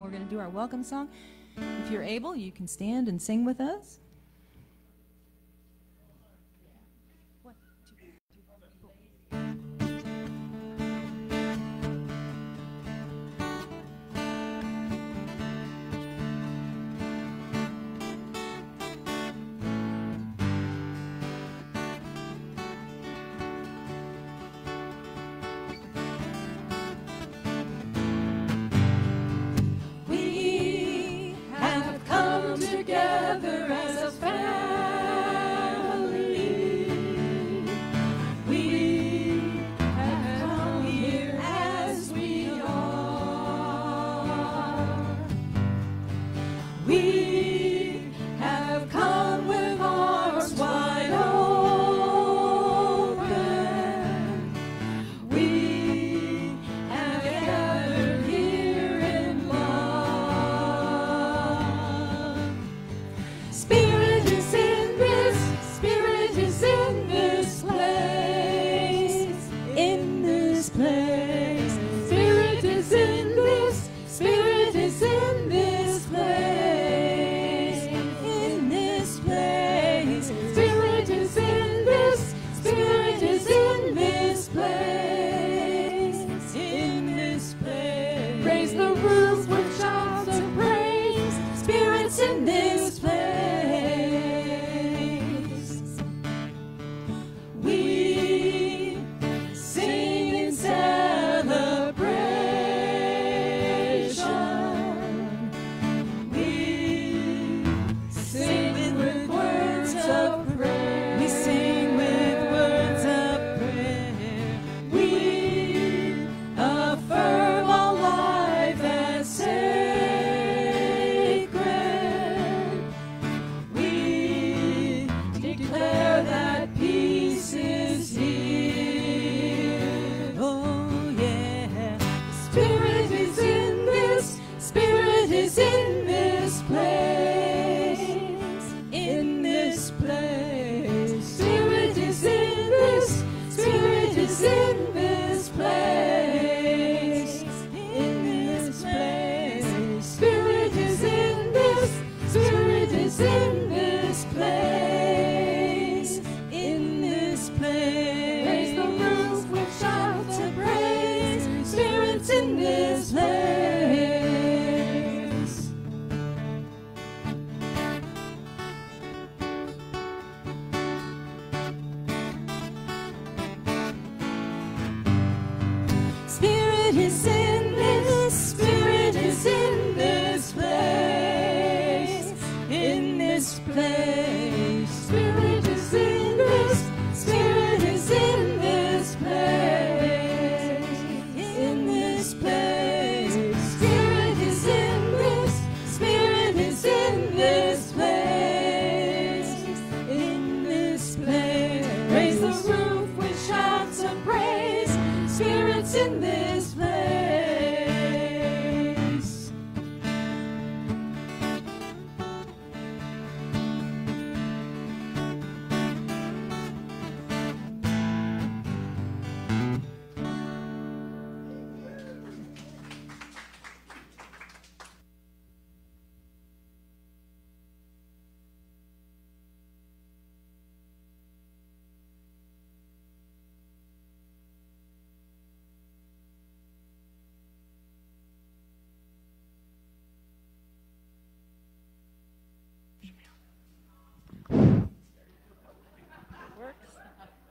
We're going to do our welcome song. If you're able, you can stand and sing with us.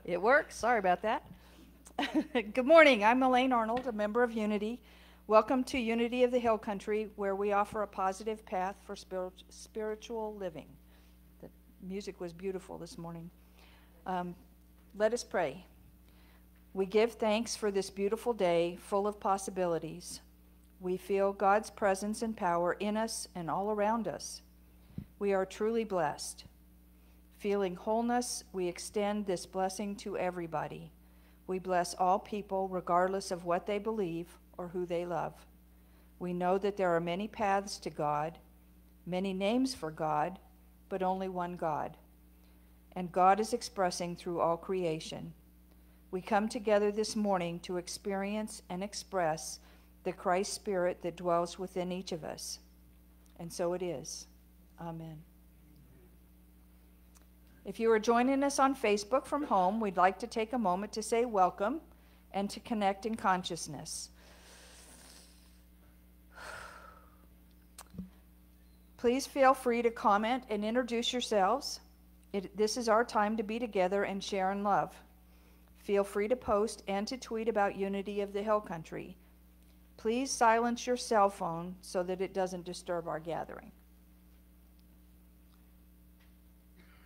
It works. Sorry about that. Good morning. I'm Elaine Arnold, a member of Unity. Welcome to Unity of the Hill Country, where we offer a positive path for spiritual living. The music was beautiful this morning. Let us pray. We give thanks for this beautiful day full of possibilities. We feel God's presence and power in us and all around us. We are truly blessed. Feeling wholeness, we extend this blessing to everybody. We bless all people regardless of what they believe or who they love. We know that there are many paths to God, many names for God, but only one God. And God is expressing through all creation. We come together this morning to experience and express the Christ Spirit that dwells within each of us. And so it is. Amen. If you are joining us on Facebook from home, we'd like to take a moment to say welcome and to connect in consciousness. Please feel free to comment and introduce yourselves. This is our time to be together and share in love. Feel free to post and to tweet about Unity of the Hill Country. Please silence your cell phone so that it doesn't disturb our gathering.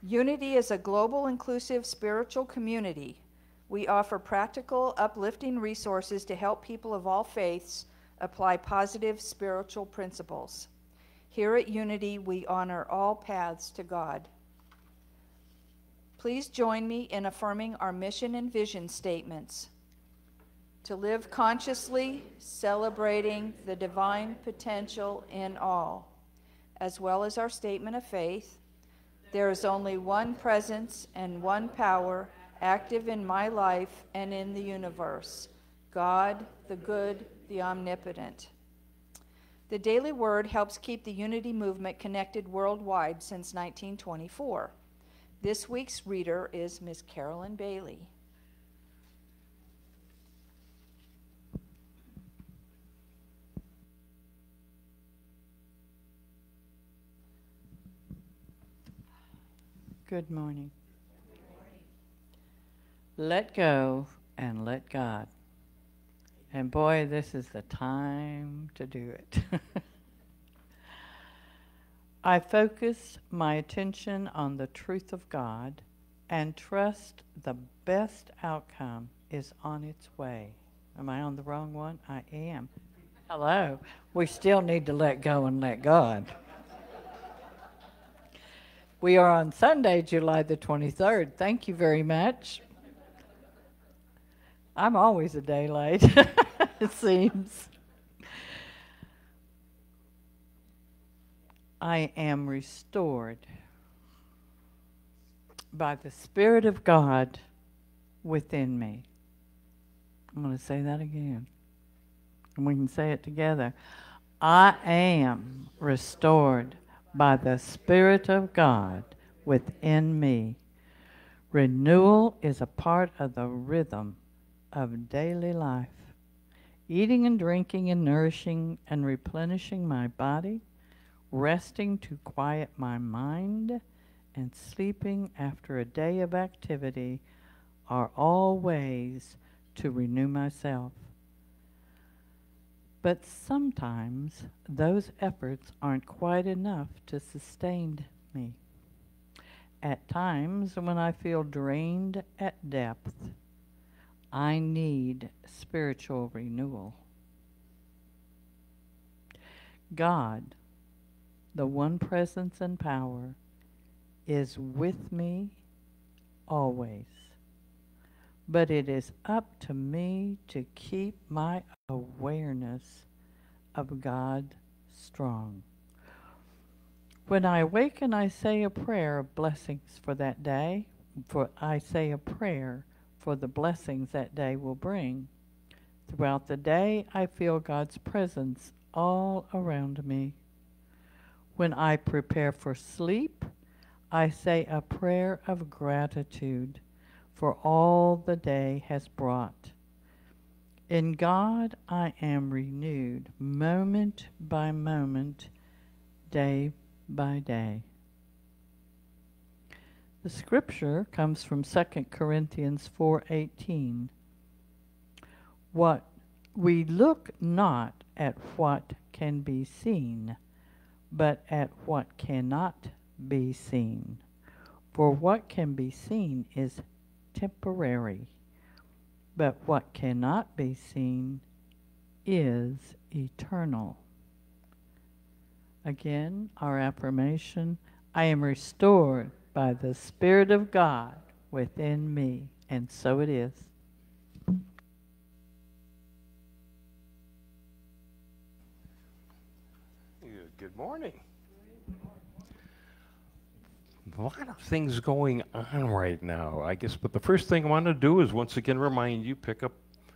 Unity is a global, inclusive, spiritual community. We offer practical, uplifting resources to help people of all faiths apply positive spiritual principles. Here at Unity, we honor all paths to God. Please join me in affirming our mission and vision statements. To live consciously, celebrating the divine potential in all, as well as our statement of faith. There is only one presence and one power active in my life and in the universe, God, the good, the omnipotent. The Daily Word helps keep the Unity movement connected worldwide since 1924. This week's reader is Miss Carolyn Bailey. Good morning. Let go and let God. And boy, this is the time to do it. I focus my attention on the truth of God and trust the best outcome is on its way. Am I on the wrong one? I am. Hello. We still need to let go and let God. We are on Sunday, July the 23rd. Thank you very much. I'm always a day late, it seems. I am restored by the Spirit of God within me. I'm going to say that again, and we can say it together. I am restored by the Spirit of God within me. Renewal is a part of the rhythm of daily life. Eating and drinking and nourishing and replenishing my body, resting to quiet my mind, and sleeping after a day of activity are all ways to renew myself. But sometimes those efforts aren't quite enough to sustain me. At times when I feel drained at depth, I need spiritual renewal. God, the one presence and power, is with me always. But it is up to me to keep my awareness of God strong. When I awaken, I say a prayer of blessings for that day. I say a prayer for the blessings that day will bring. Throughout the day, I feel God's presence all around me. When I prepare for sleep, I say a prayer of gratitude for all the day has brought. In God, I am renewed moment by moment, day by day. The scripture comes from 2 Corinthians 4:18. What we look not at what can be seen, but at what cannot be seen. For what can be seen is temporary, but what cannot be seen is eternal. Again, our affirmation, I am restored by the Spirit of God within me, and so it is. Good morning. A lot of things going on right now, I guess, but the first thing I want to do is once again remind you, pick up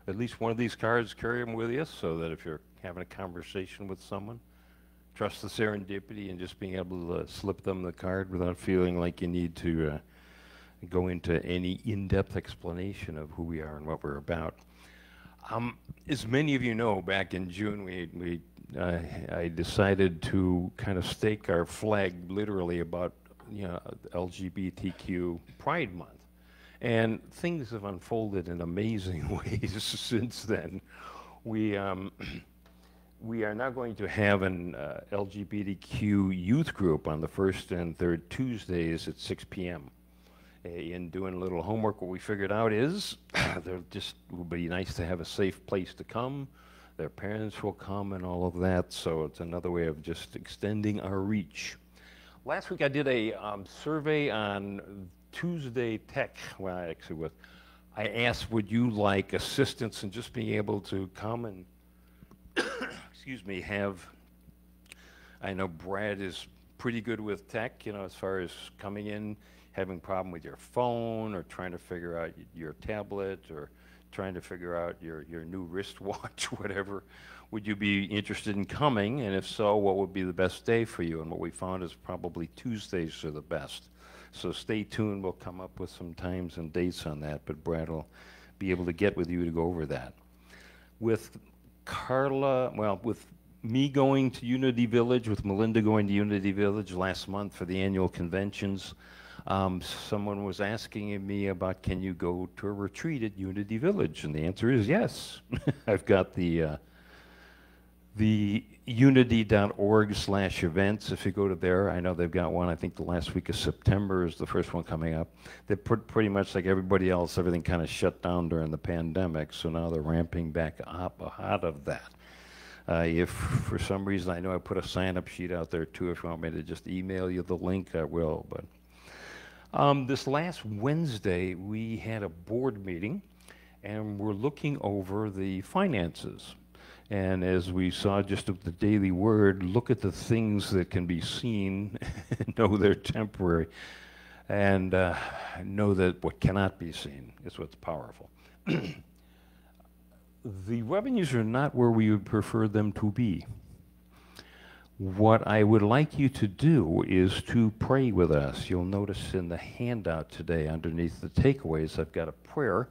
at least one of these cards, carry them with you so that if you're having a conversation with someone, trust the serendipity and just being able to slip them the card without feeling like you need to go into any in-depth explanation of who we are and what we're about. As many of you know, back in June, I decided to kind of stake our flag literally about LGBTQ Pride Month. And things have unfolded in amazing ways since then. We are now going to have an LGBTQ youth group on the first and third Tuesdays at 6 p.m. In doing a little homework, what we figured out is there just will be nice to have a safe place to come. Their parents will come and all of that, so it's another way of just extending our reach. Last week I did a survey on Tuesday Tech. Well, actually, I asked, would you like assistance in just being able to come and, excuse me, I know Brad is pretty good with tech, as far as coming in, having a problem with your phone, or trying to figure out your tablet, or trying to figure out your new wristwatch, whatever. Would you be interested in coming? And if so, what would be the best day for you? And what we found is probably Tuesdays are the best. So stay tuned. We'll come up with some times and dates on that, but Brad will be able to get with you to go over that. With with me going to Unity Village, with Melinda going to Unity Village last month for the annual conventions, someone was asking me about, can you go to a retreat at Unity Village? And the answer is yes. I've got the unity.org/events. If you go to there, I know they've got one. I think the last week of September is the first one coming up. They pretty much like everybody else, everything kind of shut down during the pandemic, so now they're ramping back up out of that. If for some reason, I know I put a sign-up sheet out there too. If you want me to just email you the link, I will. But this last Wednesday, we had a board meeting, and we're looking over the finances. And as we saw just of the Daily Word, look at the things that can be seen, know they're temporary, and know that what cannot be seen is what's powerful. The revenues are not where we would prefer them to be. What I would like you to do is to pray with us. You'll notice in the handout today underneath the takeaways, I've got a prayer.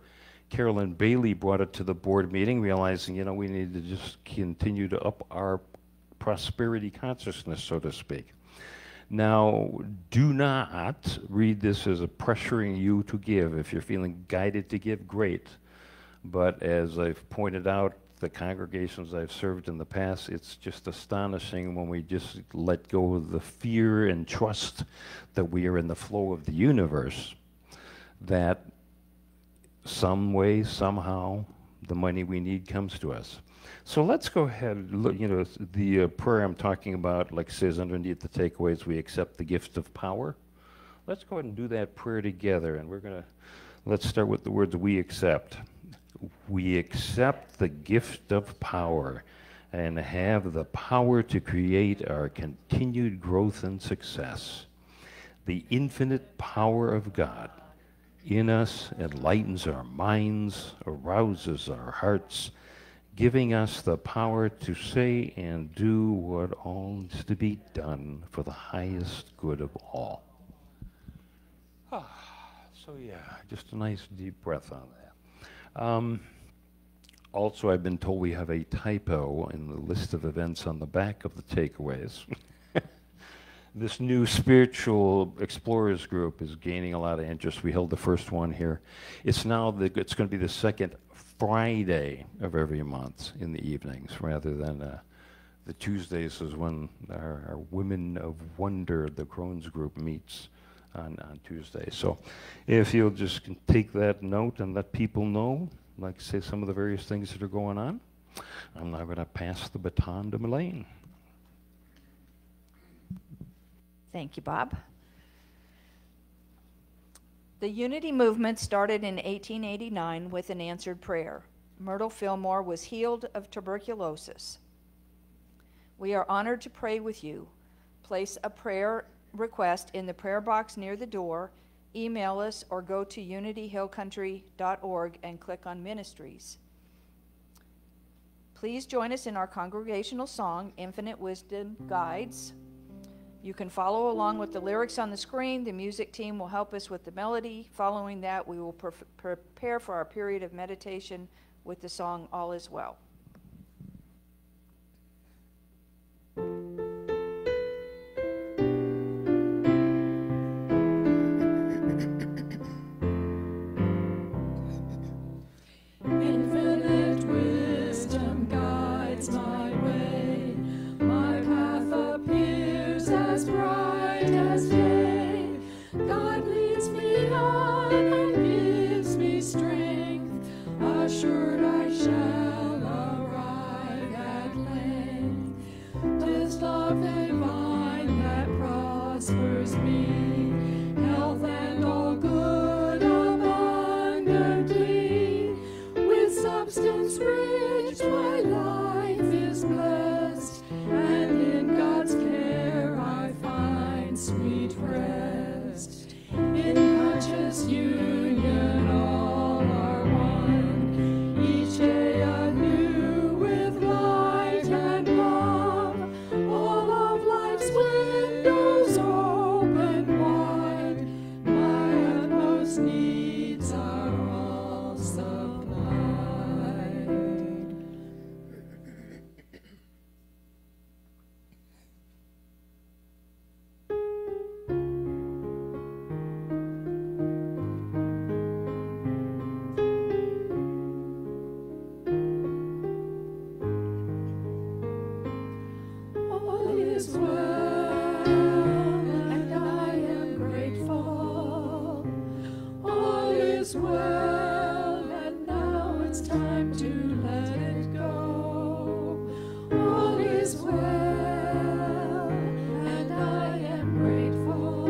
Carolyn Bailey brought it to the board meeting, realizing, we need to just continue to up our prosperity consciousness, so to speak. Now, do not read this as a pressuring you to give. If you're feeling guided to give, great. But as I've pointed out, the congregations I've served in the past, it's just astonishing when we just let go of the fear and trust that we are in the flow of the universe, that some way, somehow, the money we need comes to us. So let's go ahead and look, the prayer I'm talking about, like it says underneath the takeaways, we accept the gift of power. Let's go ahead and do that prayer together, and let's start with the words we accept. We accept the gift of power and have the power to create our continued growth and success. The infinite power of God in us enlightens our minds, arouses our hearts, giving us the power to say and do what all is to be done for the highest good of all. So yeah, just a nice deep breath on that. Also, I've been told we have a typo in the list of events on the back of the takeaways. This new Spiritual Explorers group is gaining a lot of interest. We held the first one here. It's going to be the second Friday of every month in the evenings, rather than the Tuesdays is when our Women of Wonder, the Crohn's group, meets on Tuesday. So if you'll just take that note and let people know, like say some of the various things that are going on, I'm now going to pass the baton to Elaine. Thank you, Bob. The Unity movement started in 1889 with an answered prayer. Myrtle Fillmore was healed of tuberculosis. We are honored to pray with you. Place a prayer request in the prayer box near the door, email us, or go to unityhillcountry.org and click on Ministries. Please join us in our congregational song, Infinite Wisdom Guides. You can follow along with the lyrics on the screen. The music team will help us with the melody. Following that, we will prepare for our period of meditation with the song All Is Well. Infinite wisdom guides my way. My path appears as bright as day. God leads me on and gives me strength. Assured I shall arrive at length. 'Tis love divine that prospers me. Health and all good abundantly. With substance rich, my life is blessed, and in God's care I find sweet rest. In conscious union all are one, each day anew with light and love. All of life's windows open wide, my utmost needs are all supplied. All is well, and I am grateful. All is well, and now it's time to let it go. All is well, and I am grateful.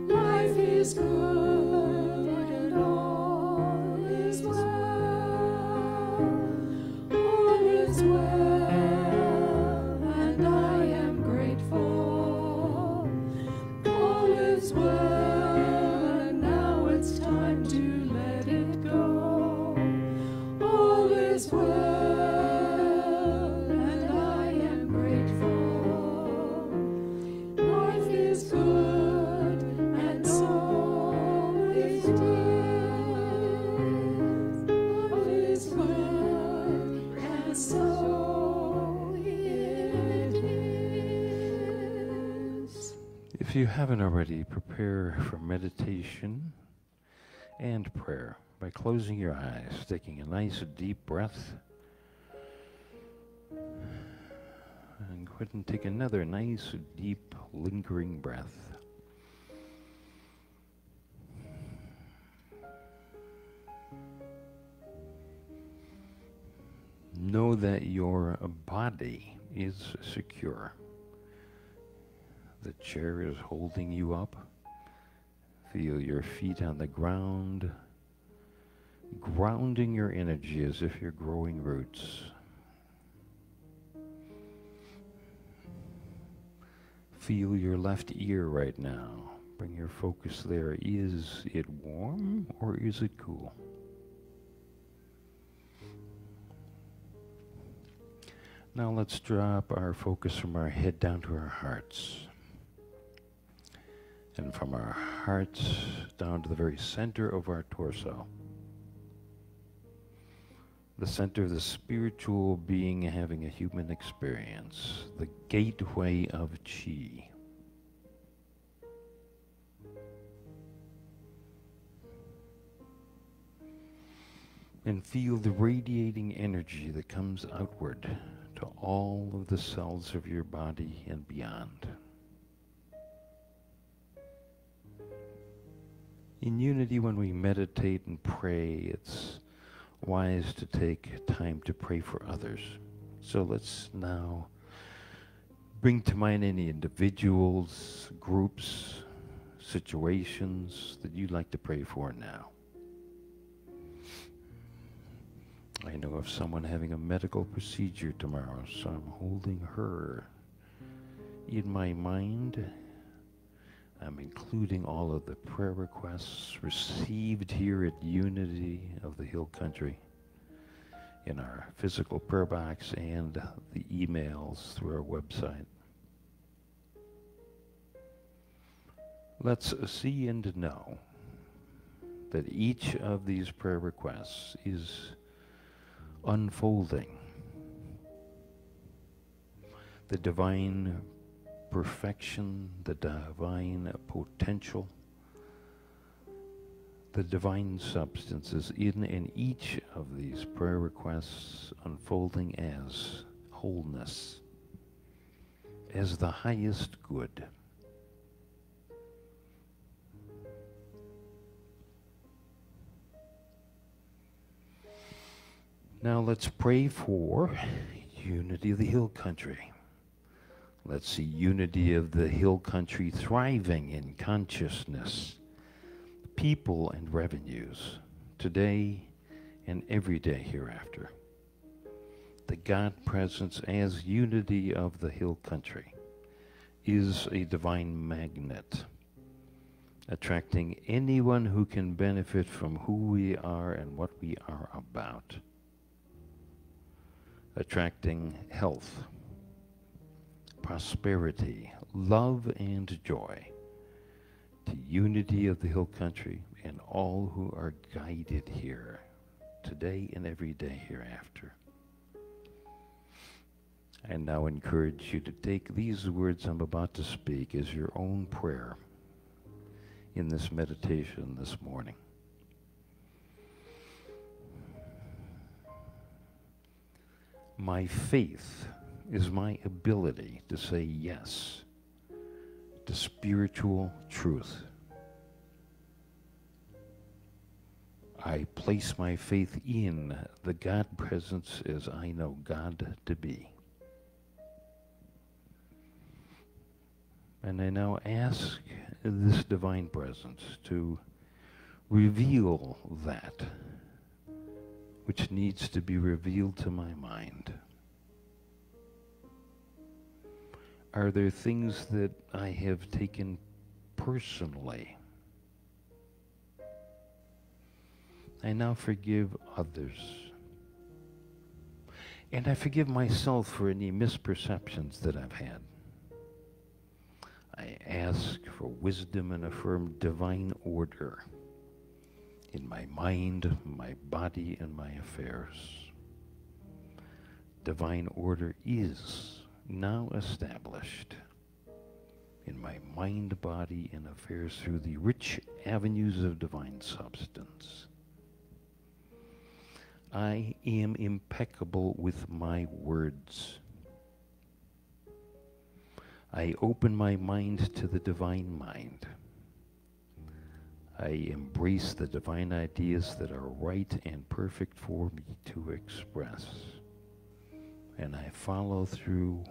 Life is good, and all is well. All is well, and I am grateful. All is well, and now it's time to let it go. All is well, and I am grateful. Life is good, and so it is. Life is good, and so it is. If you haven't already, prepare for meditation and prayer by closing your eyes, taking a nice deep breath, and go ahead and take another nice deep lingering breath. Know that your body is secure. The chair is holding you up. Feel your feet on the ground, grounding your energy as if you're growing roots. Feel your left ear right now. Bring your focus there. Is it warm or is it cool? Now let's drop our focus from our head down to our hearts. And from our hearts down to the very center of our torso. The center of the spiritual being having a human experience. The gateway of chi. And feel the radiating energy that comes outward to all of the cells of your body and beyond. In unity, when we meditate and pray, it's wise to take time to pray for others. So let's now bring to mind any individuals, groups, situations that you'd like to pray for now. I know of someone having a medical procedure tomorrow, so I'm holding her in my mind. I'm including all of the prayer requests received here at Unity of the Hill Country in our physical prayer box and the emails through our website. Let's see and know that each of these prayer requests is unfolding the divine perfection, the divine potential, the divine substances in each of these prayer requests unfolding as wholeness, as the highest good. Now let's pray for unity of the hill country. Let's see unity of the hill country thriving in consciousness, people and revenues, today and every day hereafter. The God presence as unity of the hill country is a divine magnet, attracting anyone who can benefit from who we are and what we are about. Attracting health, prosperity, love, and joy to unity of the hill country and all who are guided here today and every day hereafter. I now encourage you to take these words I'm about to speak as your own prayer in this meditation this morning. My faith is my ability to say yes to spiritual truth. I place my faith in the God presence as I know God to be. And I now ask this divine presence to reveal that which needs to be revealed to my mind. Are there things that I have taken personally? I now forgive others. And I forgive myself for any misperceptions that I've had. I ask for wisdom and affirm divine order in my mind, my body, and my affairs. Divine order is now established in my mind, body, and affairs through the rich avenues of divine substance. I am impeccable with my words. I open my mind to the divine mind. I embrace the divine ideas that are right and perfect for me to express. And I follow through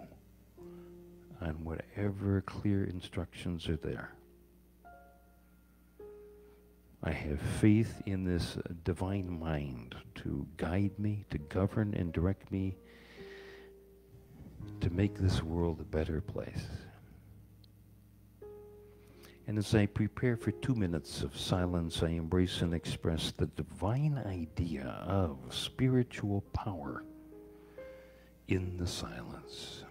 on whatever clear instructions are there. I have faith in this divine mind to guide me, to govern and direct me, to make this world a better place. And as I prepare for 2 minutes of silence, I embrace and express the divine idea of spiritual power in the silence.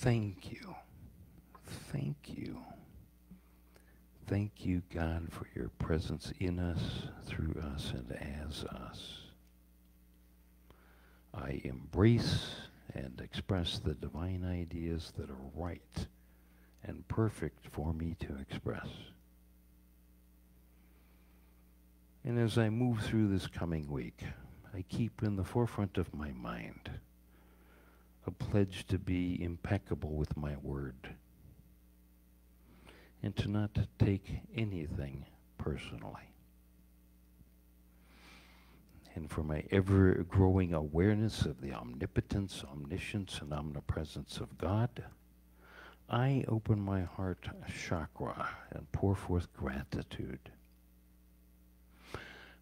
Thank you. Thank you. Thank you, God, for your presence in us, through us, and as us. I embrace and express the divine ideas that are right and perfect for me to express. And as I move through this coming week, I keep in the forefront of my mind a pledge to be impeccable with my word and to not take anything personally. And for my ever-growing awareness of the omnipotence, omniscience, and omnipresence of God, I open my heart chakra and pour forth gratitude.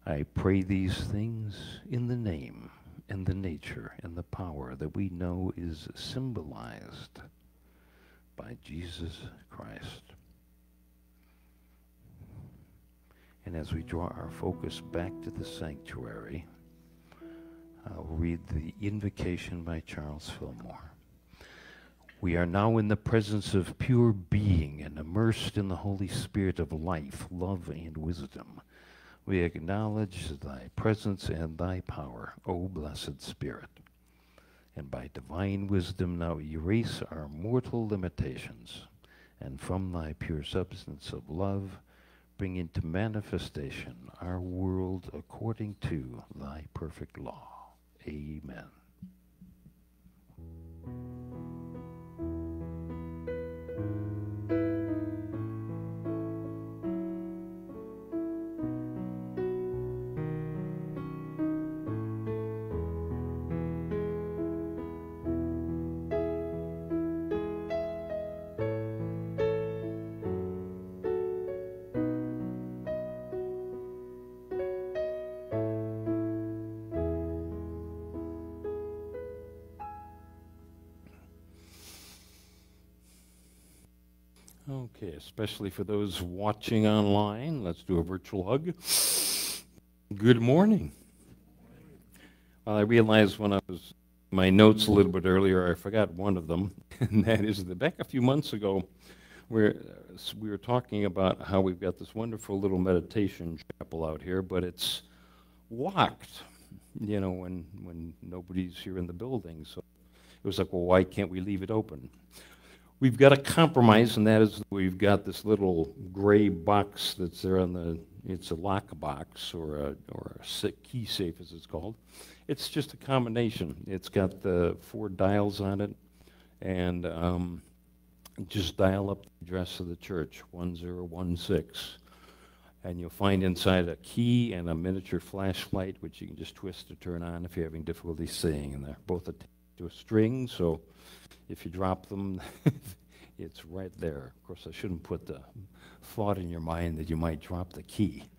I pray these things in the name and the nature and the power that we know is symbolized by Jesus Christ. And as we draw our focus back to the sanctuary, I'll read the invocation by Charles Fillmore. We are now in the presence of pure being and immersed in the Holy Spirit of life, love, and wisdom. We acknowledge thy presence and thy power, O blessed Spirit. And by divine wisdom now erase our mortal limitations, and from thy pure substance of love, bring into manifestation our world according to thy perfect law. Amen. Okay, especially for those watching online, let's do a virtual hug. Good morning. Well, I realized when I was my notes a little bit earlier, I forgot one of them, and that is that back a few months ago, we were talking about how we've got this wonderful little meditation chapel out here, but it's locked, you know, when nobody's here in the building. So it was like, well, why can't we leave it open? We've got a compromise, and that is we've got this little gray box that's there on the, it's a lock box or a key safe as it's called. It's just a combination. It's got the 4 dials on it, and just dial up the address of the church, 1016. And you'll find inside a key and a miniature flashlight, which you can just twist to turn on if you're having difficulty seeing. And they're both attached to a string, so if you drop them, it's right there. Of course, I shouldn't put the thought in your mind that you might drop the key.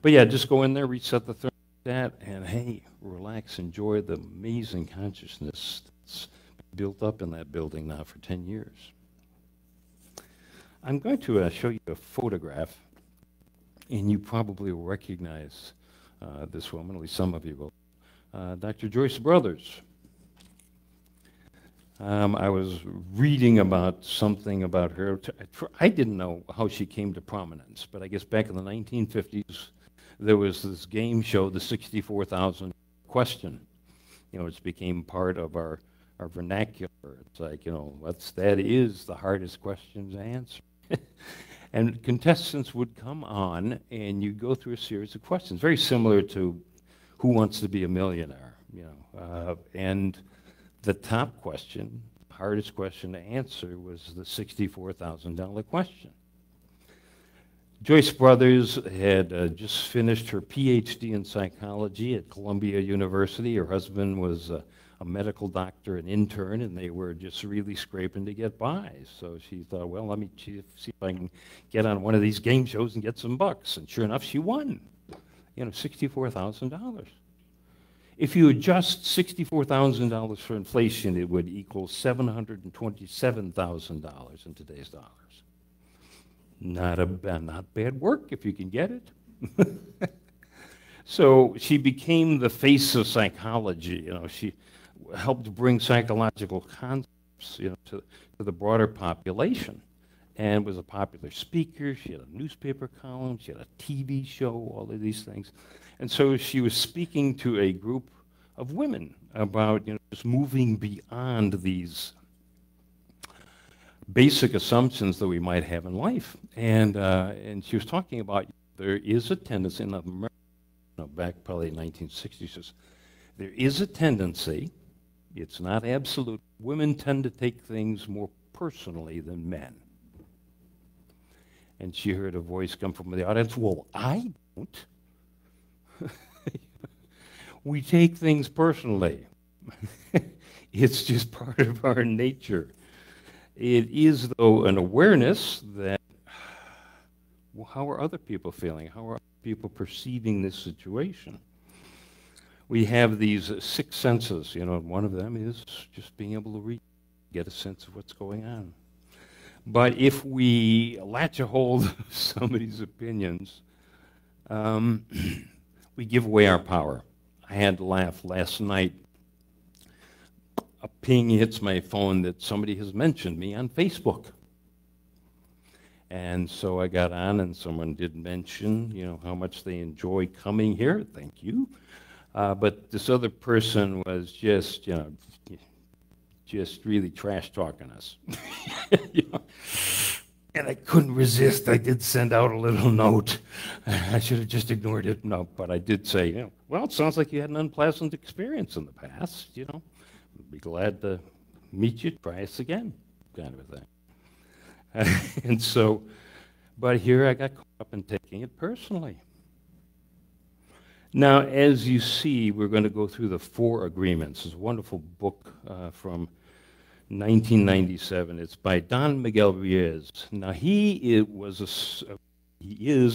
But yeah, just go in there, reset the thermostat, and hey, relax, enjoy the amazing consciousness that's built up in that building now for 10 years. I'm going to show you a photograph, and you probably will recognize this woman, at least some of you will. Dr. Joyce Brothers. I was reading about something about her. I didn't know how she came to prominence, but I guess back in the 1950s, there was this game show, the 64,000 question. You know, it became part of our vernacular. It's like, you know, that is the hardest question to answer. And contestants would come on, and you go through a series of questions, very similar to Who Wants to Be a Millionaire, you know, and the top question, hardest question to answer, was the $64,000 question. Joyce Brothers had just finished her PhD in psychology at Columbia University. Her husband was a medical doctor, an intern, and they were just really scraping to get by. So she thought, well, let me see if I can get on one of these game shows and get some bucks. And sure enough, she won, you know, $64,000. If you adjust $64,000 for inflation, it would equal $727,000 in today's dollars. Not bad work if you can get it. So she became the face of psychology. You know, she helped bring psychological concepts to the broader population, and was a popular speaker. She had a newspaper column. She had a TV show, all of these things. And so she was speaking to a group of women about just moving beyond these basic assumptions that we might have in life. And she was talking about there is a tendency, in America, back probably 1960s, there is a tendency, it's not absolute, women tend to take things more personally than men. And she heard a voice come from the audience, well, I don't. We take things personally. It's just part of our nature. It is, though, an awareness that, well, how are other people feeling? How are people perceiving this situation? We have these six senses, and one of them is just being able to read, get a sense of what's going on. But if we latch a hold of somebody's opinions, we give away our power. I had to laugh last night. A ping hits my phone that somebody has mentioned me on Facebook. And so I got on, and someone did mention, how much they enjoy coming here. Thank you. But this other person was just really trash talking us. And I couldn't resist. I did send out a little note. I should have just ignored it. No, but I did say, well, it sounds like you had an unpleasant experience in the past. Be glad to meet you. Try us again, kind of a thing. And so, but here I got caught up in taking it personally. Now, as you see, we're going to go through the 4 agreements. It's a wonderful book from 1997. It's by Don Miguel Ruiz. Now, he is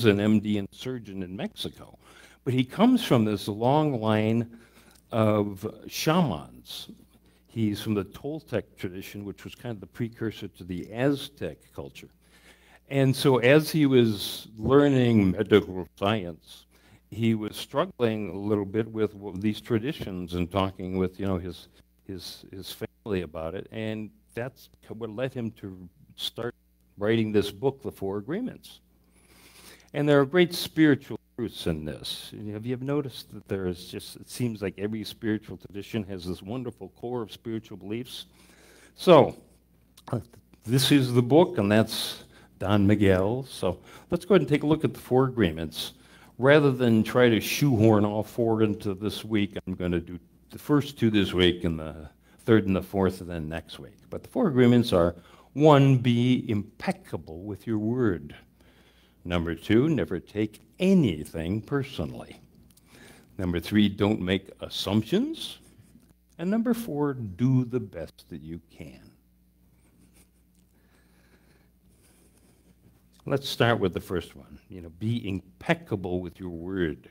an MD and surgeon in Mexico, but he comes from this long line of shamans. He's from the Toltec tradition, which was kind of the precursor to the Aztec culture. And so as he was learning medical science, he was struggling a little bit with these traditions and talking with, his family about it. And that's what led him to start writing this book, The 4 Agreements. And there are great spiritual truths in this. Have you ever noticed that there is just, it seems like every spiritual tradition has this wonderful core of spiritual beliefs? So, this is the book, and that's Don Miguel. So, let's go ahead and take a look at the 4 agreements. Rather than try to shoehorn all 4 into this week, I'm going to do the first 2 this week, and the 3rd and the 4th, and then next week. But the 4 agreements are, 1, be impeccable with your word. Number 2, never take anything personally. Number 3, don't make assumptions. And number 4, do the best that you can. Let's start with the first one. Be impeccable with your word.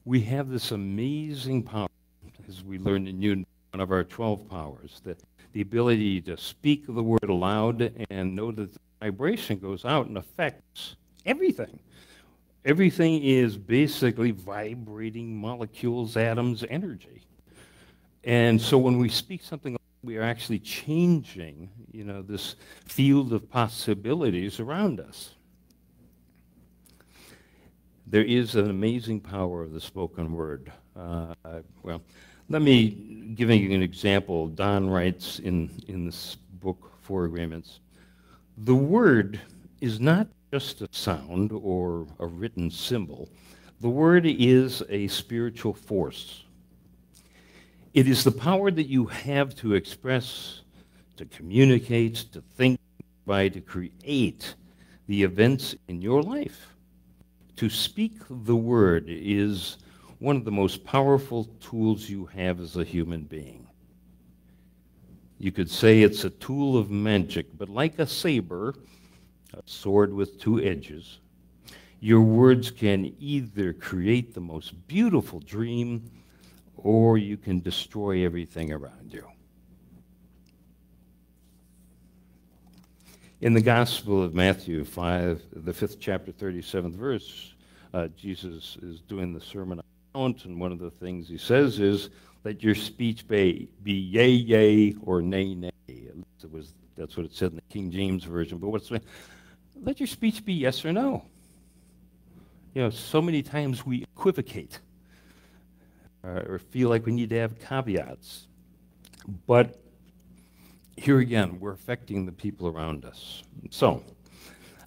We have this amazing power, as we learned in one of our 12 powers, the ability to speak the word aloud and know that the vibration goes out and affects everything. Everything is basically vibrating molecules, atoms, energy. And so when we speak something, we are actually changing, this field of possibilities around us. There is an amazing power of the spoken word. Well, let me give you an example. Don writes in this book, 4 Agreements, the word is not just a sound or a written symbol. The word is a spiritual force. It is the power that you have to express, to communicate, to think, to create the events in your life. To speak the word is one of the most powerful tools you have as a human being. You could say it's a tool of magic, but like a saber, a sword with 2 edges, your words can either create the most beautiful dream or you can destroy everything around you. In the Gospel of Matthew 5, the 5th chapter, 37th verse, Jesus is doing the Sermon on the Mount, and one of the things he says is, let your speech be yea, yea, or nay, nay. That's what it said in the King James Version. But let your speech be yes or no. You know, so many times we equivocate or feel like we need to have caveats. But here again, we're affecting the people around us. So,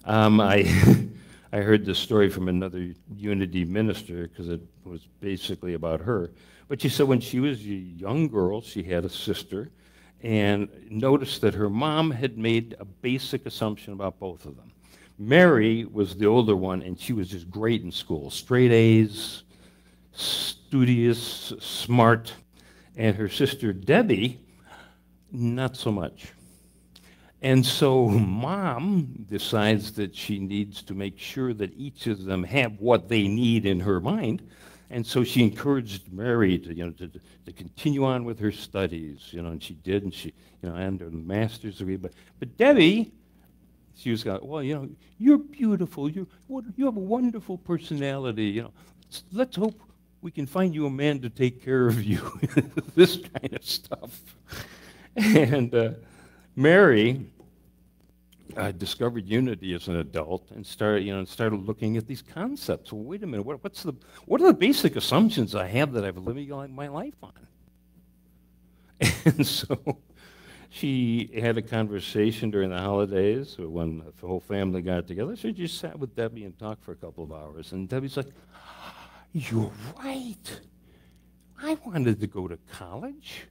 I I heard this story from another Unity minister because it was basically about her. But she said when she was a young girl, she had a sister and noticed that her mom had made a basic assumption about both of them. Mary was the older one, and she was just great in school. Straight A's, studious, smart. And her sister Debbie, not so much. And so mom decides that she needs to make sure that each of them have what they need in her mind. And so she encouraged Mary to continue on with her studies, and she did, and she, and her master's degree. But Debbie, she was going, well, you're beautiful. You have a wonderful personality. Let's hope we can find you a man to take care of you. This kind of stuff. And Mary discovered Unity as an adult and started looking at these concepts. Well, wait a minute, what are the basic assumptions I have that I've living my life on? And so she had a conversation during the holidays when the whole family got together. So she just sat with Debbie and talked for a couple of hours. And Debbie's like, you're right. I wanted to go to college.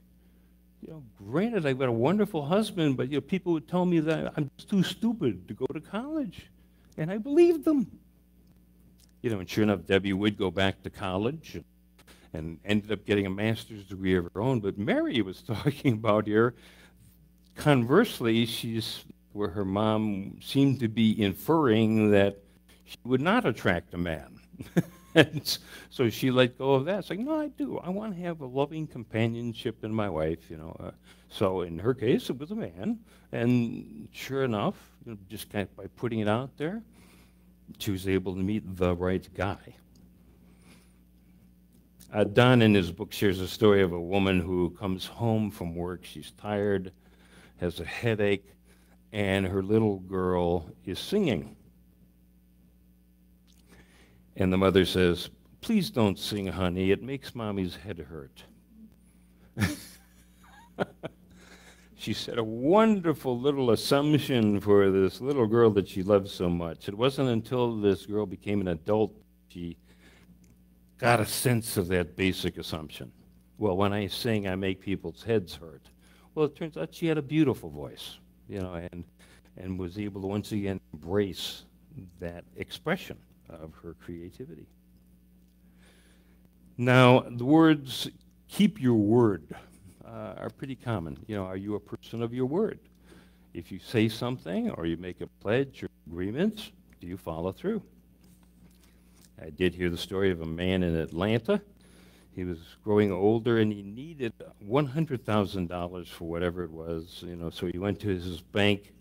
Granted, I've got a wonderful husband, but people would tell me that I'm too stupid to go to college. And I believed them. And sure enough, Debbie would go back to college and ended up getting a master's degree of her own. But Mary was talking about here, conversely, where her mom seemed to be inferring that she would not attract a man. And so she let go of that. It's like, no, I do. I want to have a loving companionship in my wife, So in her case, it was a man. And sure enough, just kind of by putting it out there, she was able to meet the right guy. Don, in his book, shares a story of a woman who comes home from work. She's tired, has a headache, and her little girl is singing. And the mother says, please don't sing, honey. It makes Mommy's head hurt. She said a wonderful little assumption for this little girl that she loved so much. It wasn't until this girl became an adult she got a sense of that basic assumption. Well, when I sing, I make people's heads hurt. Well, it turns out she had a beautiful voice, and was able to once again embrace that expression of her creativity. Now, the words, keep your word, are pretty common. Are you a person of your word? If you say something or you make a pledge or agreement, do you follow through? I did hear the story of a man in Atlanta. He was growing older and he needed $100,000 for whatever it was, so he went to his bank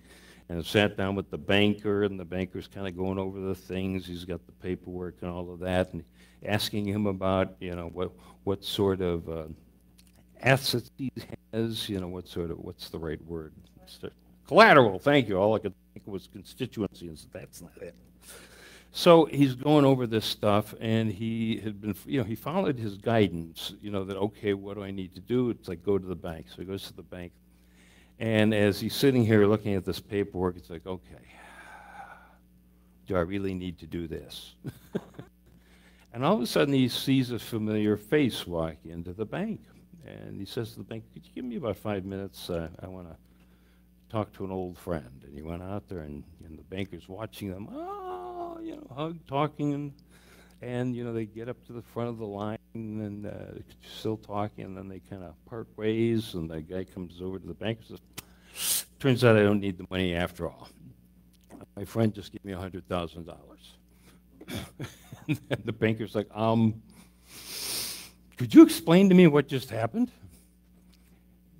and sat down with the banker, and the banker's kind of going over the things. He's got the paperwork and all of that, and asking him about, what sort of assets he has, what's the right word? Collateral, thank you. All I could think was constituency, and that's not it. So he's going over this stuff, and he had been, he followed his guidance, that, okay, what do I need to do? It's like, go to the bank. So he goes to the bank. And as he's sitting here looking at this paperwork, it's like, okay, do I really need to do this? And all of a sudden, he sees a familiar face walk into the bank. And he says to the bank, could you give me about 5 minutes? I want to talk to an old friend. And he went out there, and the banker's watching them, talking, and they get up to the front of the line, and still talking, and then they kind of part ways, and the guy comes over to the bank and says, turns out I don't need the money after all. My friend just gave me $100,000. And the banker's like, could you explain to me what just happened?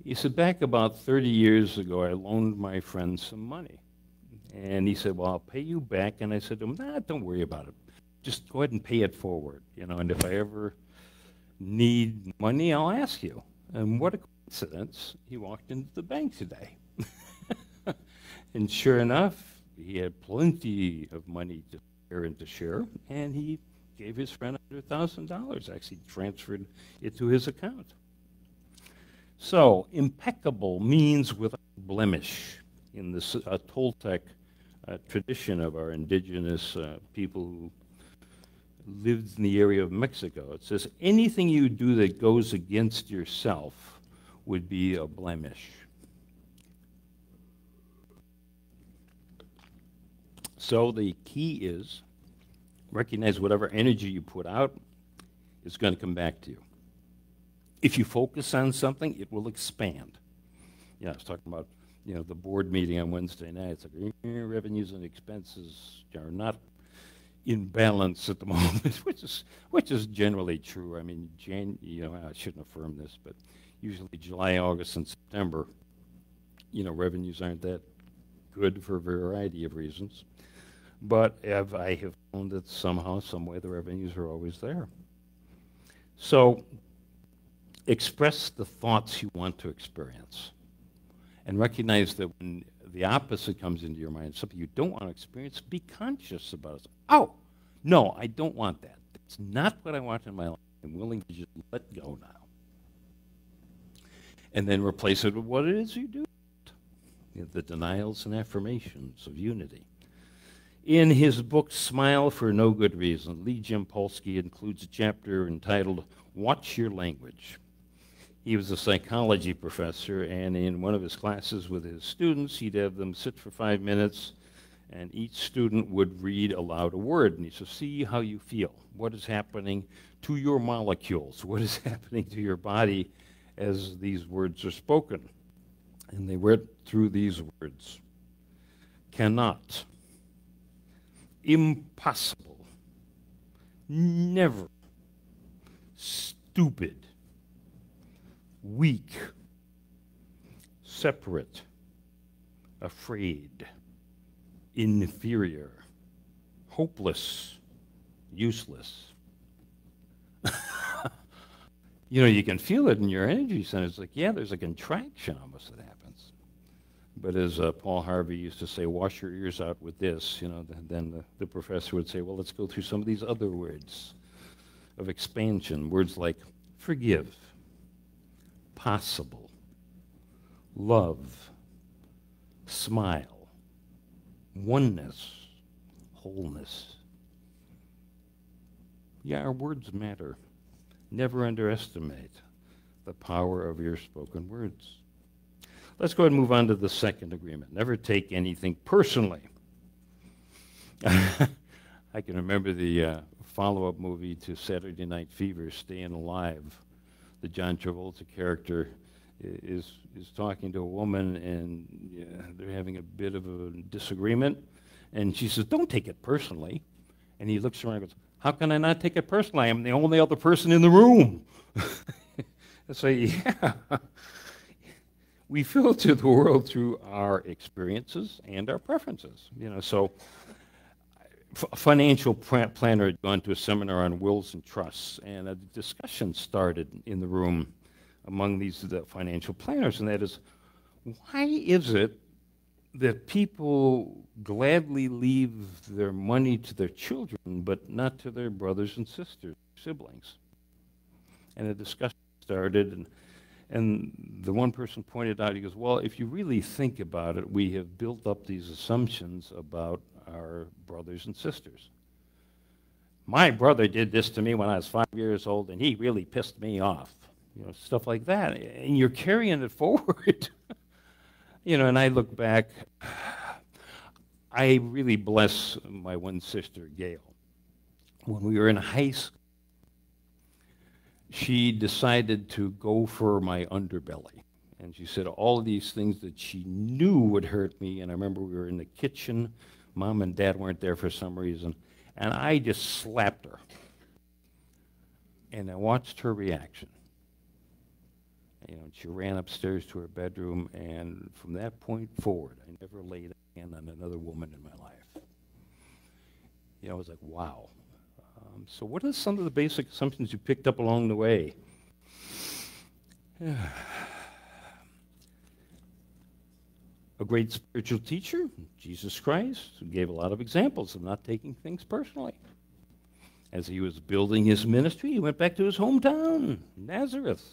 He said, back about 30 years ago, I loaned my friend some money. And he said, well, I'll pay you back. And I said to him, nah, don't worry about it. Just go ahead and pay it forward. And if I ever need money, I'll ask you. And what a coincidence, he walked into the bank today. And sure enough, he had plenty of money to share and to share, and he gave his friend $100,000, actually transferred it to his account. So, impeccable means without blemish in this Toltec tradition of our indigenous people who lived in the area of Mexico. It says anything you do that goes against yourself would be a blemish. So the key is recognize whatever energy you put out is going to come back to you. If you focus on something, it will expand. I was talking about the board meeting on Wednesday night. It's like revenues and expenses are not in balance at the moment, which is generally true. I mean, I shouldn't affirm this, but usually July, August, and September, revenues aren't that good for a variety of reasons. But I have found that somehow, some way, the revenues are always there. So express the thoughts you want to experience. And recognize that when the opposite comes into your mind, something you don't want to experience, be conscious about it. Oh, no, I don't want that. That's not what I want in my life. I'm willing to just let go now. And then replace it with what it is you do. The denials and affirmations of unity. In his book, Smile for No Good Reason, Lee Jimpolsky includes a chapter entitled, Watch Your Language. He was a psychology professor, and in one of his classes with his students, he'd have them sit for 5 minutes, and each student would read aloud a word. And he said, see how you feel. What is happening to your molecules? What is happening to your body as these words are spoken? And they went through these words. Cannot. Impossible. Never. Stupid. Weak, separate, afraid, inferior, hopeless, useless. You can feel it in your energy center. It's like, yeah, there's a contraction almost that happens. But as Paul Harvey used to say, wash your ears out with this, then the professor would say, well, let's go through some of these other words of expansion, words like forgive, possible, love, smile, oneness, wholeness. Yeah, our words matter. Never underestimate the power of your spoken words. Let's go ahead and move on to the second agreement. Never take anything personally. I can remember the follow-up movie to Saturday Night Fever, Staying Alive. The John Travolta character is talking to a woman, and they're having a bit of a disagreement. And she says, don't take it personally. And he looks around and goes, how can I not take it personally? I'm the only other person in the room. I say, yeah. We filter the world through our experiences and our preferences. So a financial planner had gone to a seminar on wills and trusts, and a discussion started in the room among the financial planners, and that is, why is it that people gladly leave their money to their children but not to their brothers and sisters, siblings? And a discussion started, and the one person pointed out, he goes, well, if you really think about it, we have built up these assumptions about our brothers and sisters. My brother did this to me when I was 5 years old, and he really pissed me off. Stuff like that. And you're carrying it forward. And I look back, I really bless my one sister, Gail. When we were in high school, she decided to go for my underbelly. And she said all of these things that she knew would hurt me. And I remember we were in the kitchen. Mom and Dad weren't there for some reason. And I just slapped her. And I watched her reaction. She ran upstairs to her bedroom, and from that point forward, I never laid a hand on another woman in my life. I was like, wow. So what are some of the basic assumptions you picked up along the way? A great spiritual teacher, Jesus Christ, who gave a lot of examples of not taking things personally. As he was building his ministry, he went back to his hometown, Nazareth.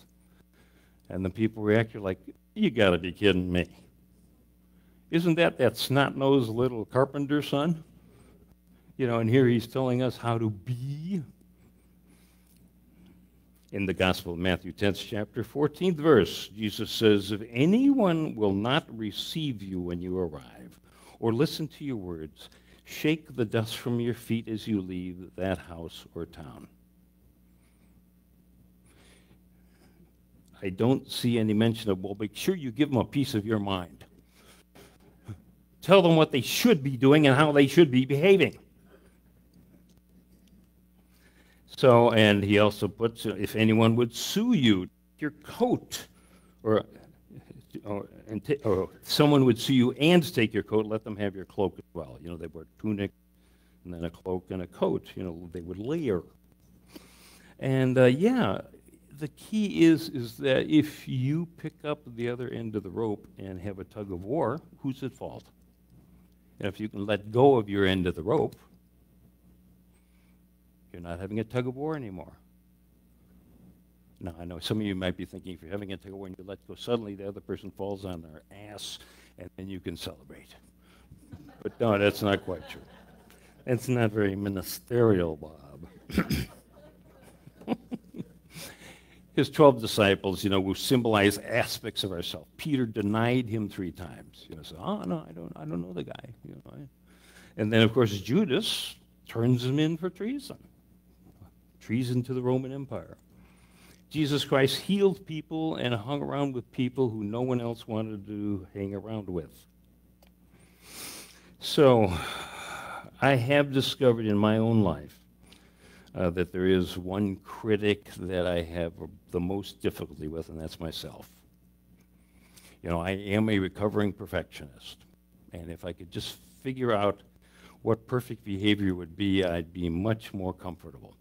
And the people reacted like, you got to be kidding me. Isn't that snot-nosed little carpenter son? You know, and here he's telling us how to be. In the Gospel of Matthew, 10th chapter, 14th verse, Jesus says, if anyone will not receive you when you arrive, or listen to your words, shake the dust from your feet as you leave that house or town. I don't see any mention of, well, make sure you give them a piece of your mind. Tell them what they should be doing and how they should be behaving. So, and he also puts, if anyone would sue you, your coat, or someone would sue you and take your coat, let them have your cloak as well. You know, they wear a tunic and then a cloak and a coat. You know, they would layer. And yeah, the key is that if you pick up the other end of the rope and have a tug of war, who's at fault? And if you can let go of your end of the rope, you're not having a tug of war anymore. Now, I know some of you might be thinking, if you're having a tug of war and you let go, suddenly the other person falls on their ass, and then you can celebrate. But no, that's not quite true. That's not very ministerial, Bob. His 12 disciples, you know, who symbolize aspects of ourselves. Peter denied him 3 times. You know, so, oh no, I don't know the guy. You know, and then of course Judas turns him in for treason. Treason to the Roman Empire. Jesus Christ healed people and hung around with people who no one else wanted to hang around with. So, I have discovered in my own life that there is one critic that I have the most difficulty with, and that's myself. You know, I am a recovering perfectionist, and if I could just figure out what perfect behavior would be, I'd be much more comfortable.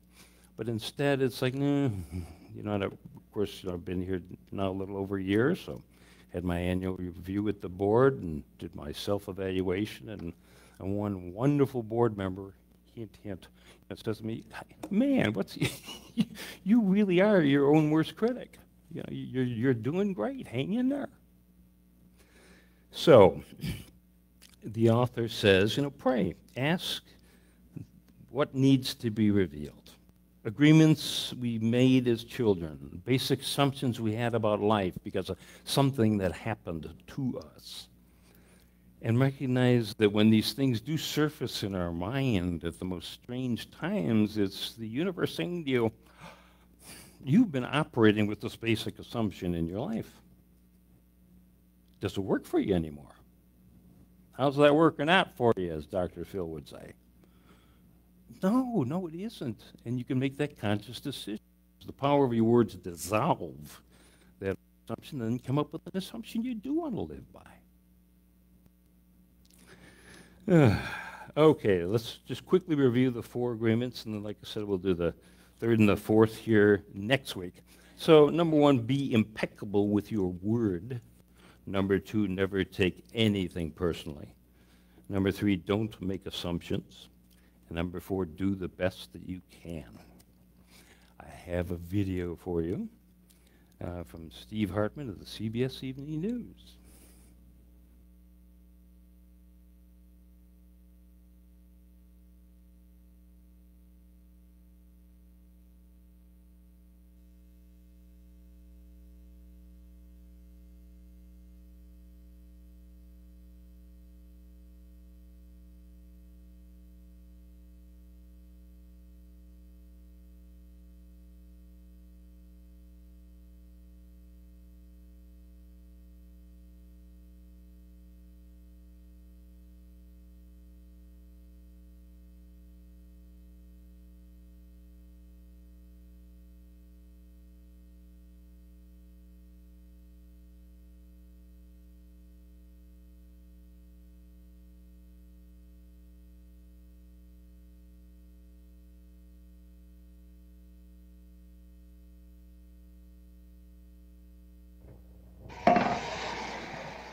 But instead, it's like, you know, and of course, I've been here now a little over a year, so had my annual review with the board and did my self-evaluation, and one wonderful board member, hint, hint, says to me, man, you really are your own worst critic. You know, you're doing great. Hang in there. So, the author says, you know, pray, ask what needs to be revealed. Agreements we made as children, basic assumptions we had about life because of something that happened to us. And recognize that when these things do surface in our mind at the most strange times, it's the universe saying to you, you've been operating with this basic assumption in your life. Does it work for you anymore? How's that working out for you, as Dr. Phil would say? No, it isn't. And you can make that conscious decision. The power of your words dissolve that assumption and then come up with an assumption you do want to live by. Okay, let's just quickly review the 4 agreements, and then, like I said, we'll do the 3rd and the 4th here next week. So, number 1, be impeccable with your word. Number 2, never take anything personally. Number 3, don't make assumptions. And number 4, do the best that you can. I have a video for you from Steve Hartman of the CBS Evening News.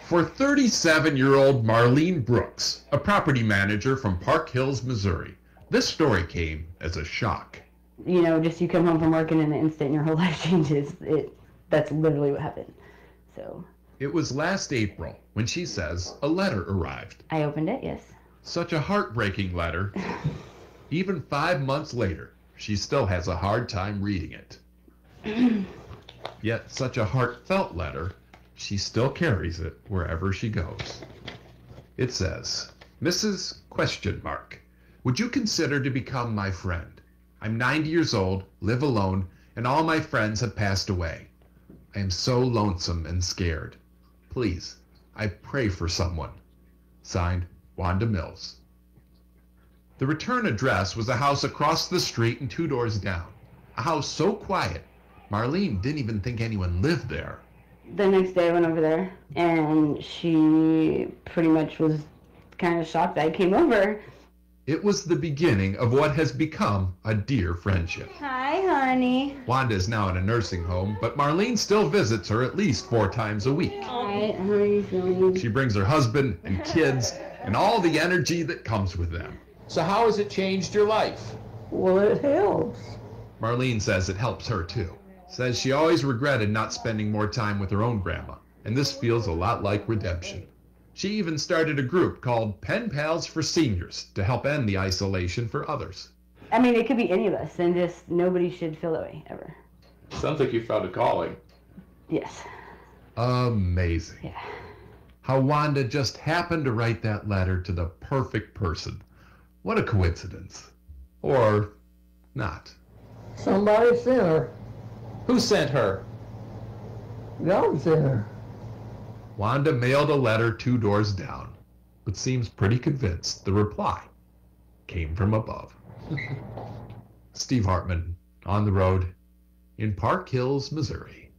For 37-year-old Marlene Brooks, a property manager from Park Hills, Missouri, this story came as a shock. You know, just you come home from work and in an instant your whole life changes. That's literally what happened. So It was last April when she says a letter arrived. I opened it, yes. Such a heartbreaking letter. Even 5 months later, she still has a hard time reading it. Yet such a heartfelt letter, she still carries it wherever she goes. It says, Mrs. ? Would you consider to become my friend? I'm 90 years old, live alone, and all my friends have passed away. I am so lonesome and scared. Please, I pray for someone. Signed, Wanda Mills. The return address was a house across the street and 2 doors down. A house so quiet, Marlene didn't even think anyone lived there. The next day I went over there and she pretty much was kind of shocked that I came over. It was the beginning of what has become a dear friendship. Hi, honey. Wanda is now in a nursing home, but Marlene still visits her at least 4 times a week. Hi, how are you feeling? She brings her husband and kids and all the energy that comes with them. So how has it changed your life? Well, it helps. Marlene says it helps her too. Says she always regretted not spending more time with her own grandma, and this feels a lot like redemption. She even started a group called Pen Pals for Seniors to help end the isolation for others. I mean, it could be any of us, and just nobody should feel that way, ever. Sounds like you found a calling. Yes. Amazing. Yeah. How Wanda just happened to write that letter to the perfect person. What a coincidence. Or not. Somebody sent her. Who sent her? God sent her. Wanda mailed a letter 2 doors down, but seems pretty convinced the reply came from above. Steve Hartman, on the road in Park Hills, Missouri.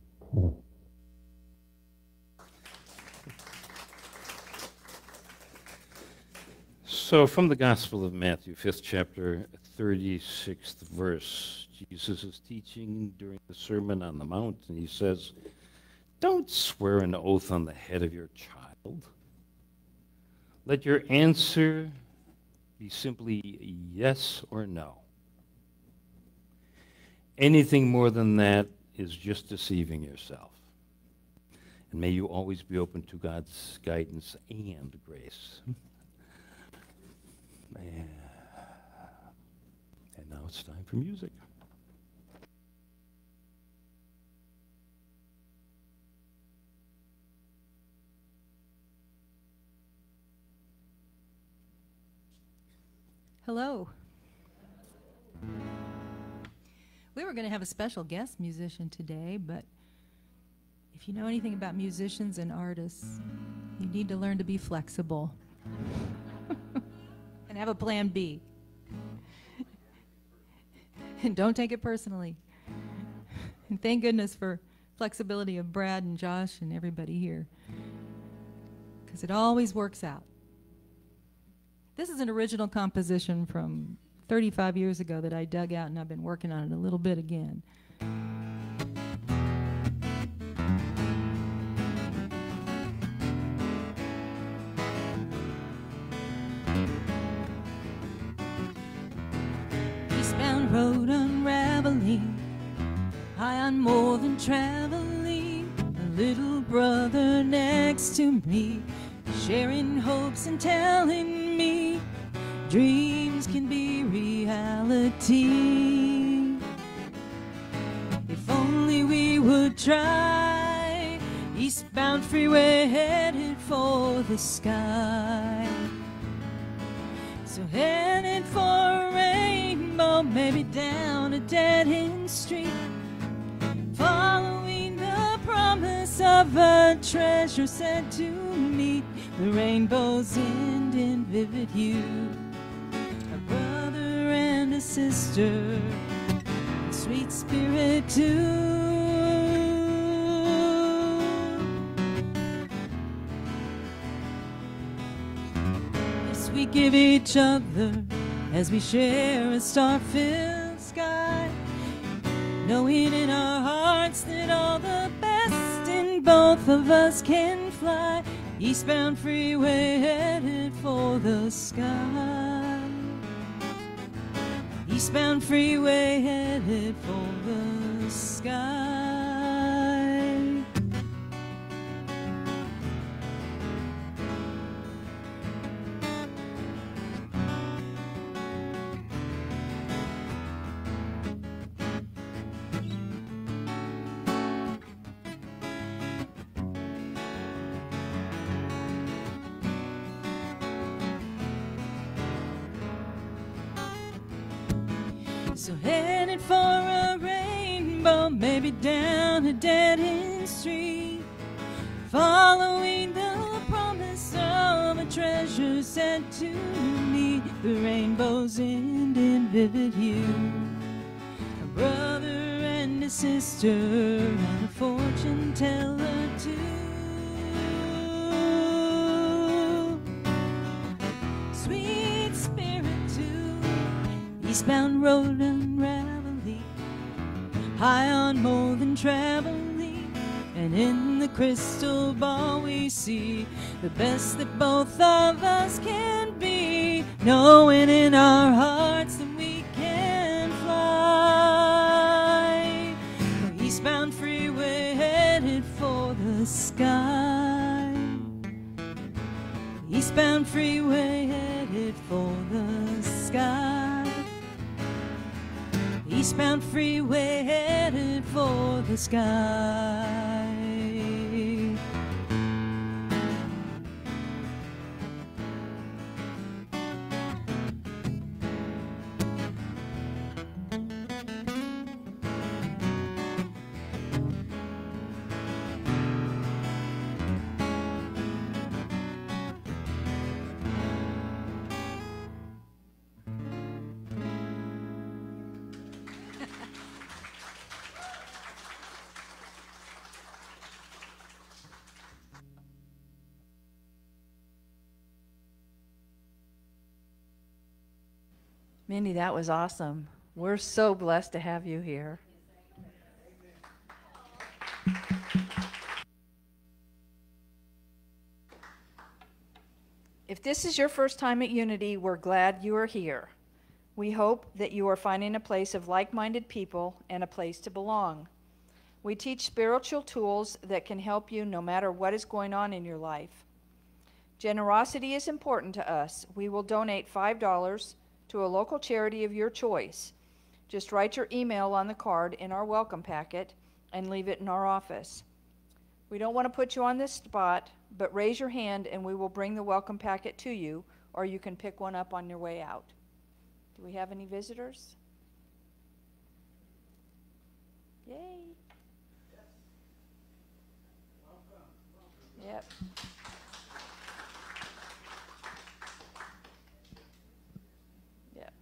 So from the Gospel of Matthew, 5th chapter, 36th verse, Jesus is teaching during the Sermon on the Mount, and he says, don't swear an oath on the head of your child. Let your answer be simply yes or no. Anything more than that is just deceiving yourself. And may you always be open to God's guidance and grace. And now it's time for music. Hello. We were going to have a special guest musician today, but if you know anything about musicians and artists, you need to learn to be flexible and have a plan B. And don't take it personally. And thank goodness for flexibility of Brad and Josh and everybody here, because it always works out. This is an original composition from 35 years ago that I dug out, and I've been working on it a little bit again. Eastbound road unraveling, high on more than traveling, a little brother next to me, sharing hopes and telling me dreams can be reality. If only we would try, eastbound freeway headed for the sky. So headed for a rainbow, maybe down a dead-end street, following the promise of a treasure said to meet the rainbow's end in vivid hue. A brother and a sister, a sweet spirit too. Yes, we give each other as we share a star-filled sky, knowing in our hearts that all the best in both of us can fly. Eastbound freeway headed for the sky. Eastbound freeway headed for the sky. So headed for a rainbow, maybe down a dead-end street, following the promise of a treasure sent to me. The rainbow's end in vivid hue, a brother and a sister and a fortune teller too. Sweet spirit too, eastbound road unraveling, high on more than traveling, and in the crystal ball we see the best that both of us can be, knowing in our hearts that we can fly. Eastbound freeway headed for the sky. Eastbound freeway headed for the sky. Eastbound freeway headed for the sky. Mindy, that was awesome. We're so blessed to have you here. If this is your first time at Unity, we're glad you are here. We hope that you are finding a place of like-minded people and a place to belong. We teach spiritual tools that can help you no matter what is going on in your life. Generosity is important to us. We will donate $5 to a local charity of your choice. Just write your email on the card in our welcome packet and leave it in our office. We don't want to put you on this spot, but raise your hand and we will bring the welcome packet to you, or you can pick one up on your way out. Do we have any visitors? Yay. Yep. Yep. Yep.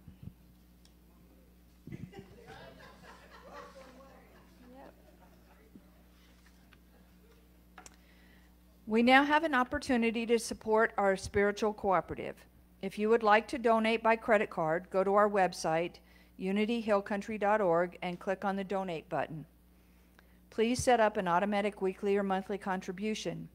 We now have an opportunity to support our spiritual cooperative. If you would like to donate by credit card, go to our website, unityhillcountry.org, and click on the donate button. Please set up an automatic weekly or monthly contribution.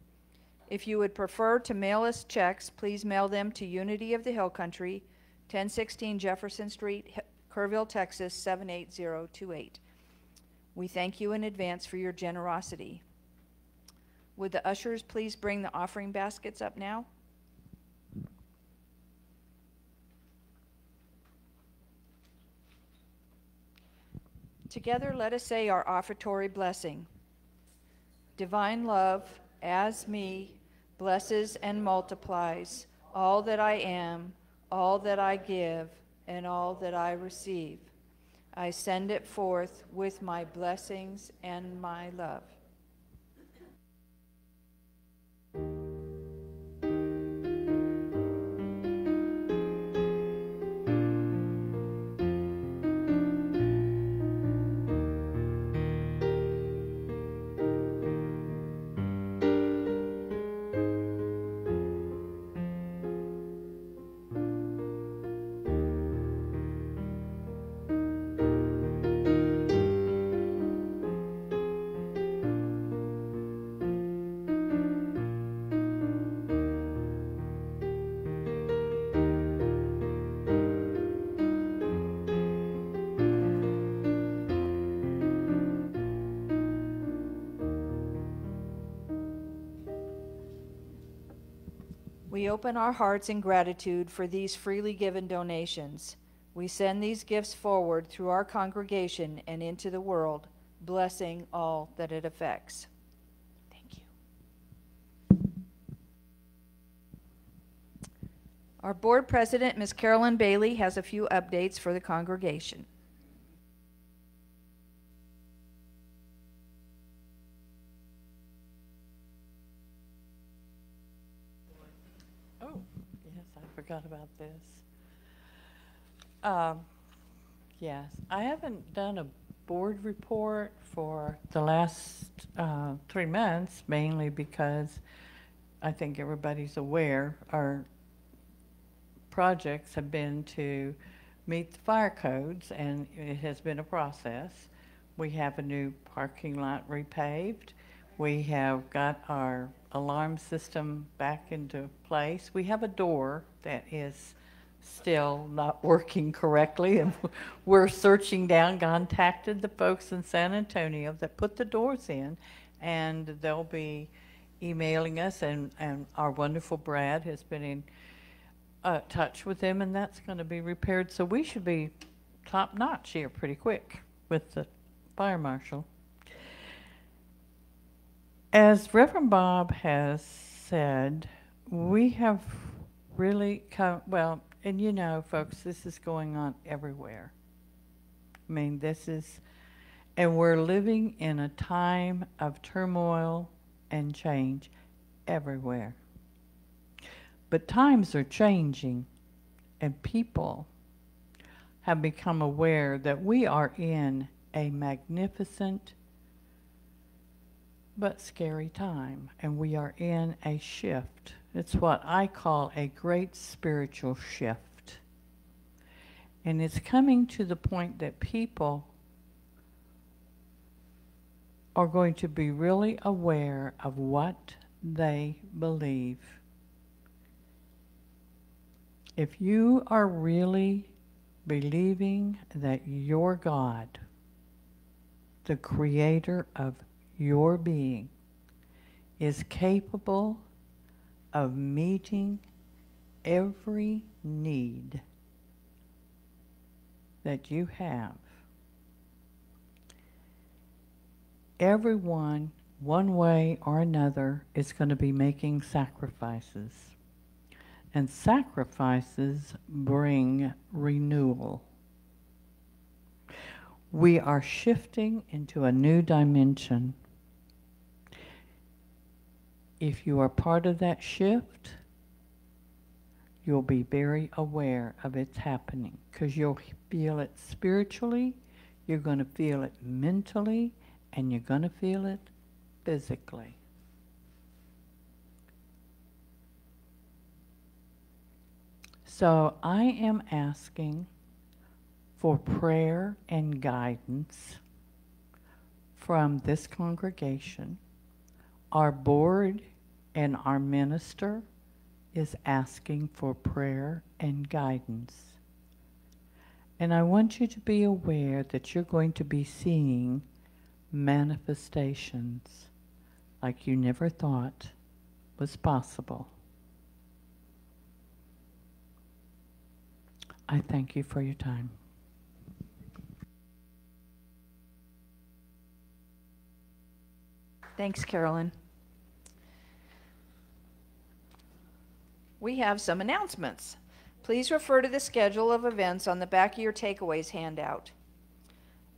If you would prefer to mail us checks, please mail them to Unity of the Hill Country, 1016 Jefferson Street, Kerrville, Texas, 78028. We thank you in advance for your generosity. Would the ushers please bring the offering baskets up now? Together, let us say our offertory blessing. Divine love, as me, blesses and multiplies all that I am, all that I give, and all that I receive. I send it forth with my blessings and my love. We open our hearts in gratitude for these freely given donations. We send these gifts forward through our congregation and into the world, blessing all that it affects. Thank you. Our board president, Ms. Carolyn Bailey, has a few updates for the congregation. Oh, yes, I forgot about this. Yes, I haven't done a board report for the last 3 months, mainly because I think everybody's aware our projects have been to meet the fire codes, and it has been a process. We have a new parking lot repaved. We have got our alarm system back into place. We have a door that is still not working correctly, and we're searching down, contacted the folks in San Antonio that put the doors in, and they'll be emailing us, and our wonderful Brad has been in touch with them, and that's going to be repaired. So we should be top notch here pretty quick with the fire marshal. As Reverend Bob has said, we have really come, well, and you know, folks, this is going on everywhere. I mean, this is, and we're living in a time of turmoil and change everywhere. But times are changing, and people have become aware that we are in a magnificent but scary time, and we are in a shift. It's what I call a great spiritual shift. And it's coming to the point that people are going to be really aware of what they believe. If you are really believing that your God, the creator of your being, is capable of meeting every need that you have, everyone, one way or another, is going to be making sacrifices. And sacrifices bring renewal. We are shifting into a new dimension. If you are part of that shift, you'll be very aware of it's happening, because you'll feel it spiritually, you're going to feel it mentally, and you're going to feel it physically. So I am asking for prayer and guidance from this congregation. Our board and our minister is asking for prayer and guidance. And I want you to be aware that you're going to be seeing manifestations like you never thought was possible. I thank you for your time. Thanks, Carolyn. We have some announcements. Please refer to the schedule of events on the back of your takeaways handout.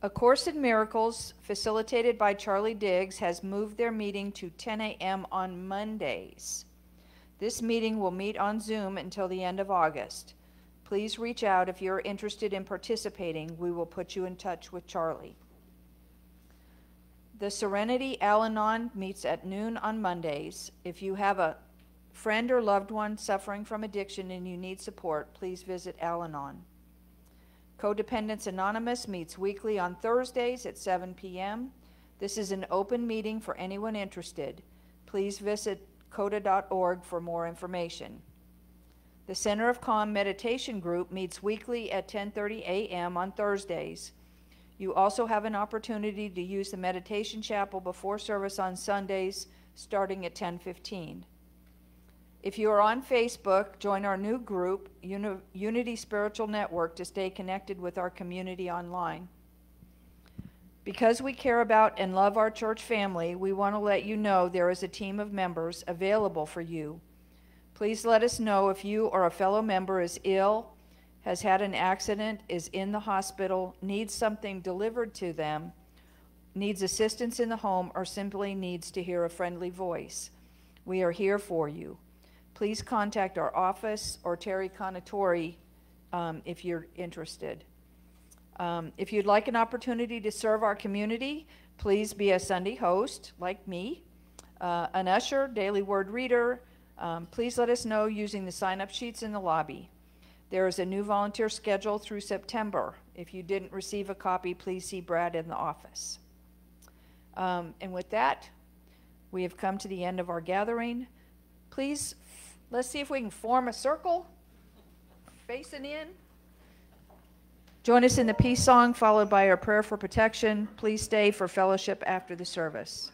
A Course in Miracles, facilitated by Charlie Diggs, has moved their meeting to 10 a.m. on Mondays. This meeting will meet on Zoom until the end of August. Please reach out if you're interested in participating. We will put you in touch with Charlie. The Serenity Al-Anon meets at noon on Mondays. If you have a friend or loved one suffering from addiction and you need support, please visit Al-Anon. Codependence Anonymous meets weekly on Thursdays at 7 p.m. This is an open meeting for anyone interested. Please visit coda.org for more information. The Center of Calm Meditation Group meets weekly at 10:30 a.m. on Thursdays. You also have an opportunity to use the meditation chapel before service on Sundays, starting at 10:15. If you are on Facebook, join our new group, Unity Spiritual Network, to stay connected with our community online. Because we care about and love our church family, we want to let you know there is a team of members available for you. Please let us know if you or a fellow member is ill, has had an accident, is in the hospital, needs something delivered to them, needs assistance in the home, or simply needs to hear a friendly voice. We are here for you. Please contact our office or Terry Conatori if you're interested. If you'd like an opportunity to serve our community, please be a Sunday host like me, an usher, daily word reader. Please let us know using the sign-up sheets in the lobby. There is a new volunteer schedule through September. If you didn't receive a copy, please see Brad in the office. And with that, we have come to the end of our gathering. Please, let's see if we can form a circle, facing in. Join us in the peace song, followed by our prayer for protection. Please stay for fellowship after the service.